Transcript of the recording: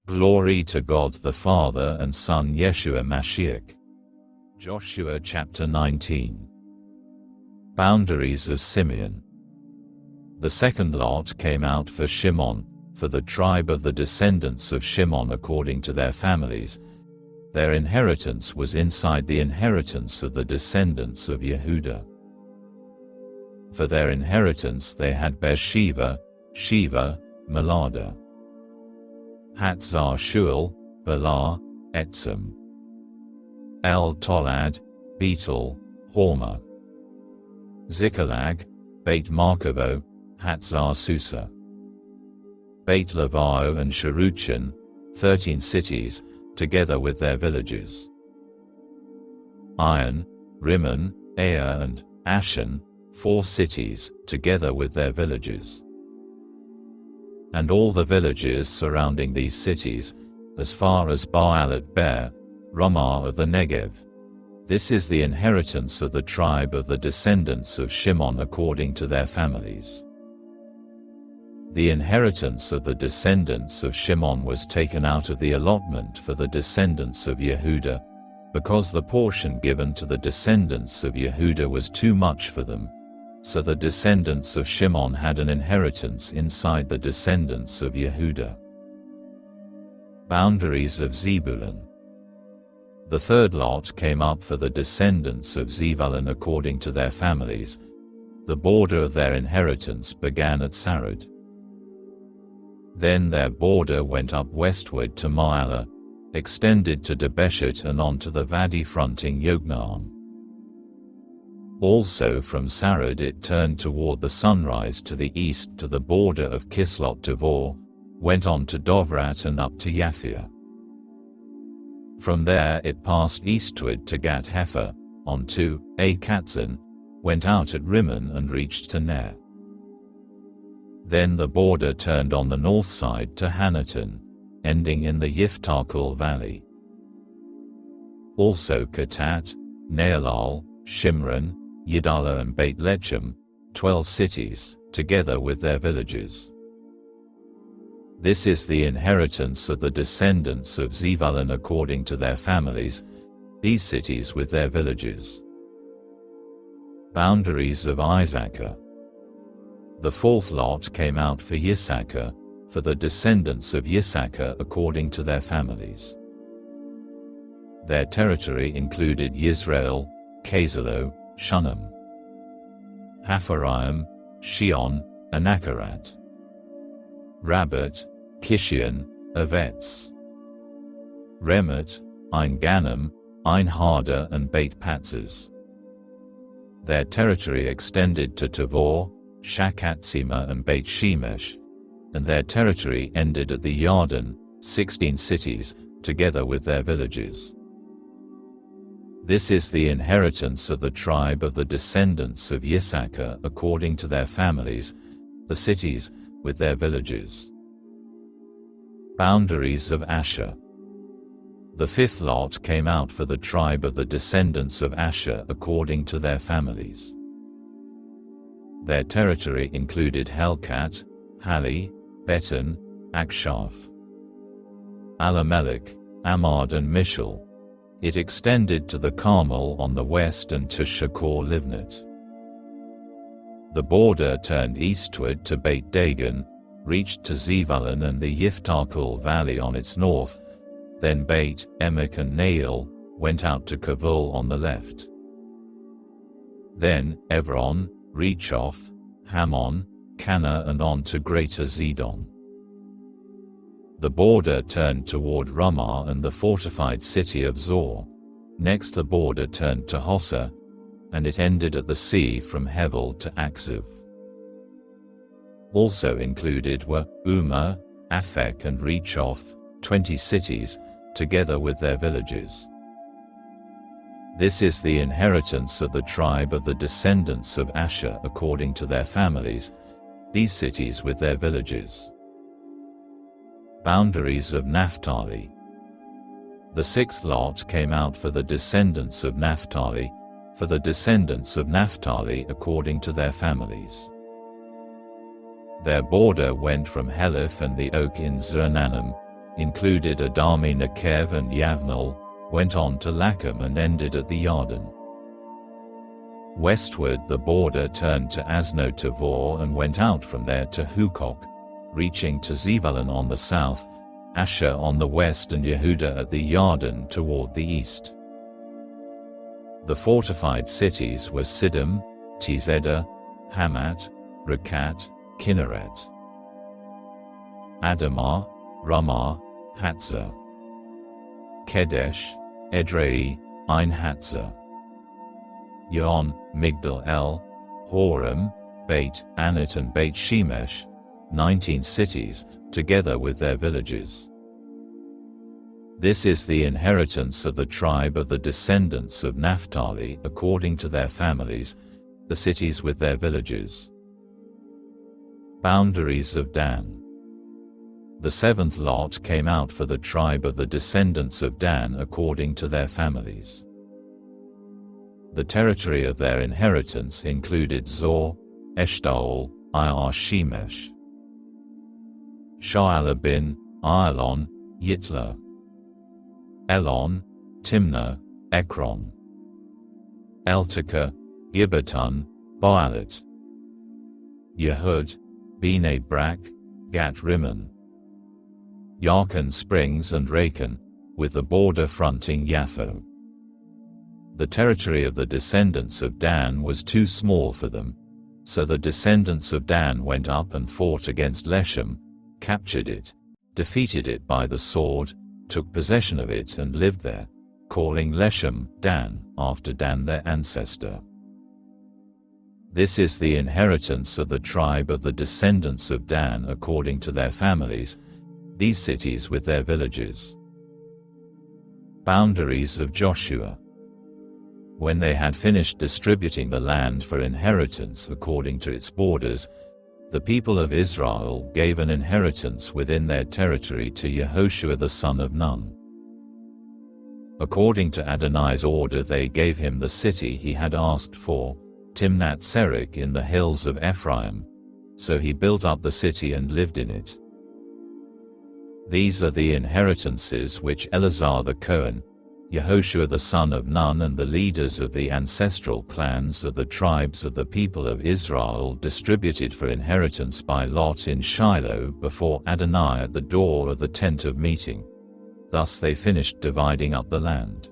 Glory to God the Father and Son Yeshua Mashiach. Joshua chapter 19. Boundaries of Simeon. The second lot came out for Shimon, for the tribe of the descendants of Shimon according to their families. Their inheritance was inside the inheritance of the descendants of Yehudah. For their inheritance they had Beersheba, Sheva, Melada, Hatzar-Shu, Bela, Etzim, El-Tolad, Betel, Hormah, Ziklag, Beit-Markavot, Hatzar-Susah, Beit-Lechem and Sheruchin, 13 cities, together with their villages. Iron, Rimmon, Aya and Ashan, 4 cities, together with their villages. And all the villages surrounding these cities, as far as Baalat-Beer, Ramah of the Negev. This is the inheritance of the tribe of the descendants of Shimon according to their families. The inheritance of the descendants of Shimon was taken out of the allotment for the descendants of Yehudah, because the portion given to the descendants of Yehudah was too much for them. So the descendants of Shimon had an inheritance inside the descendants of Yehudah. Boundaries of Zebulun. The third lot came up for the descendants of Zebulun according to their families. The border of their inheritance began at Sarid. Then their border went up westward to Ma'alah, extended to Debeshet and on to the valley fronting Yokneam. Also from Sarid it turned toward the sunrise to the east to the border of Kislot Tavor, went on to Dovrat and up to Yaphia. From there it passed eastward to Gat Hefer, on to Katzin, went out at Rimmon and reached to Ner. Then the border turned on the north side to Hanaton, ending in the Yiftachal valley. Also Katat, Nealal, Shimron, Yid'alah and Beit-Lechem, 12 cities, together with their villages. This is the inheritance of the descendants of Zebulun according to their families, these cities with their villages. Boundaries of Issachar. The fourth lot came out for Yissachar, for the descendants of Yissachar according to their families. Their territory included Yisrael, Kezelo, Shunem, Hapharaim, Shi'on, Anakarat, Rabbit, Kishion, Avetz, Remot, Ein-Ganim, Ein-Hadah and Beit-Patzetz. Their territory extended to Tavor, Shakatzima and Beit-Shemesh, and their territory ended at the Yarden, 16 cities, together with their villages. This is the inheritance of the tribe of the descendants of Yissachar according to their families, the cities, with their villages. Boundaries of Asher. The fifth lot came out for the tribe of the descendants of Asher according to their families. Their territory included Helkat, Hali, Beton, Akshaf, Alamelech, Amad and Mishal. It extended to the Carmel on the west and to Shakor Livnat. The border turned eastward to Beit Dagon, reached to Zebulun and the Yiftachal valley on its north, then Beit Emek and Nael, went out to Kavul on the left. Then Evron, Rechoth, Hammon, Cana and on to Greater Zidon. The border turned toward Ramah and the fortified city of Zor. Next the border turned to Hosa, and it ended at the sea from Hevel to Akziv. Also included were Umah, Aphek and Rechoth, 20 cities, together with their villages. This is the inheritance of the tribe of the descendants of Asher according to their families, these cities with their villages. Boundaries of Naphtali. The sixth lot came out for the descendants of Naphtali, for the descendants of Naphtali according to their families. Their border went from Heliph and the oak in Zernanim, included Adami Nekev and Yavnel, went on to Lechem and ended at the Yarden. Westward the border turned to Asno-Tavor and went out from there to Hukok, reaching to Zebulun on the south, Asher on the west and Yehuda at the Yarden toward the east. The fortified cities were Siddim, Tizeddah, Hamat, Rakat, Kinneret, Adamah, Ramah, Hatzar, Kedesh, Edrei, Ein-Hadah, Yi'on, Migdal-El, Horem, Beit Anat and Beit-Shemesh, 19 cities, together with their villages. This is the inheritance of the tribe of the descendants of Naphtali according to their families, the cities with their villages. Boundaries of Dan. The seventh lot came out for the tribe of the descendants of Dan according to their families. The territory of their inheritance included Zor, Eshtaol, Ir-Shemesh, Sha'alabin, Ayalon, Yid'alah, Elon, Timnah, Ekron, Eltekeh, Gibbeton, Baalat, Yehud, Bnei Brak, Gat Rimmon, Yarkon Springs and Rakan, with the border fronting Yaffo. The territory of the descendants of Dan was too small for them, so the descendants of Dan went up and fought against Lechem, captured it, defeated it by the sword, took possession of it and lived there, calling Lechem Dan, after Dan their ancestor. This is the inheritance of the tribe of the descendants of Dan according to their families, these cities with their villages. Boundaries of Joshua. When they had finished distributing the land for inheritance according to its borders, the people of Israel gave an inheritance within their territory to Yehoshua the son of Nun. According to Adonai's order they gave him the city he had asked for, Timnath-Serach in the hills of Ephraim, so he built up the city and lived in it. These are the inheritances which Eleazar the Cohen, Yehoshua the son of Nun and the leaders of the ancestral clans of the tribes of the people of Israel distributed for inheritance by lot in Shiloh before Adonai at the door of the tent of meeting. Thus they finished dividing up the land.